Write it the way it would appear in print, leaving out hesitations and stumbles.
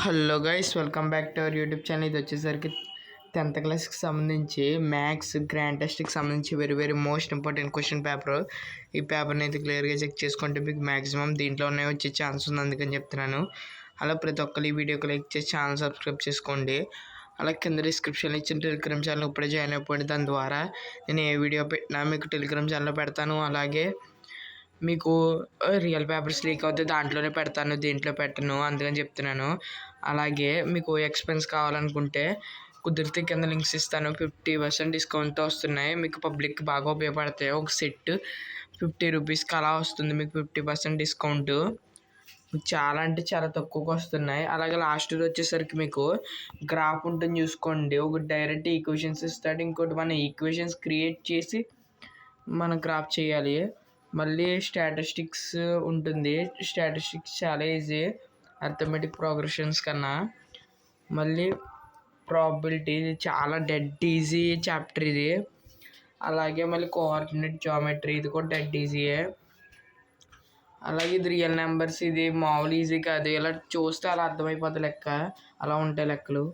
Hello guys, welcome back to our YouTube channel. ఇది వచ్చేసరికి 10th క్లాస్కి సంబంధించి మ్యాథ్స్ గ్రాండ్ టెస్ట్కి సంబంధించి very very most important question paper. ఈ పేపర్ని అయితే క్లియర్గా చెక్ చేసుకుంటే మీకు మ్యాక్సిమం దీంట్లోనే వచ్చే ఛాన్స్ ఉంది, అందుకని చెప్తున్నాను. అలా ప్రతి ఒక్కరు ఈ వీడియోకి లైక్ చేసి ఛానల్ సబ్స్క్రైబ్ చేసుకోండి. అలా కింద డిస్క్రిప్షన్లో ఇచ్చిన టెలిగ్రామ్ ఛానల్ ఇప్పుడే జాయిన్ అయిపోయింది. దాని ద్వారా నేను ఏ వీడియో పెట్టినా మీకు టెలిగ్రామ్ ఛానల్లో పెడతాను. అలాగే మీకు రియల్ పేపర్స్ లీక్ అవుతే దాంట్లోనే పెడతాను, దీంట్లో పెట్టను, అందుకని చెప్తున్నాను. అలాగే మీకు ఎక్స్పెన్స్ కావాలనుకుంటే కుదిరితే కింద లింక్స్ ఇస్తాను. 50% డిస్కౌంట్తో వస్తున్నాయి, మీకు పబ్లిక్కి బాగా ఉపయోగపడతాయి. ఒక సెట్ 50 రూపీస్కి అలా వస్తుంది, మీకు 50% డిస్కౌంట్. చాలా అంటే చాలా తక్కువగా వస్తున్నాయి. అలాగే లాస్ట్ వచ్చేసరికి మీకు గ్రాఫ్ ఉంటుంది చూసుకోండి. ఒక డైరెక్ట్ ఈక్వేషన్స్ ఇస్తాడు, ఇంకోటి మన ఈక్వేషన్స్ క్రియేట్ చేసి మనం గ్రాఫ్ చేయాలి. మళ్ళీ స్టాటిస్టిక్స్ ఉంటుంది. స్టాటిస్టిక్స్ చాలా ఈజీ అర్థమెటిక్ ప్రోగ్రెషన్స్ కన్నా. మళ్ళీ ప్రాబిలిటీ చాలా డెడ్ ఈజీ చాప్టర్ ఇది. అలాగే మళ్ళీ కోఆర్డినేట్ జామెట్రీ, ఇది కూడా డెడ్ ఈజీయే. అలాగే ఇది రియల్ నెంబర్స్, ఇది మామూలు ఈజీ కాదు. ఇలా చూస్తే అలా అర్థమైపోతుంది లెక్క, అలా ఉంటాయి లెక్కలు.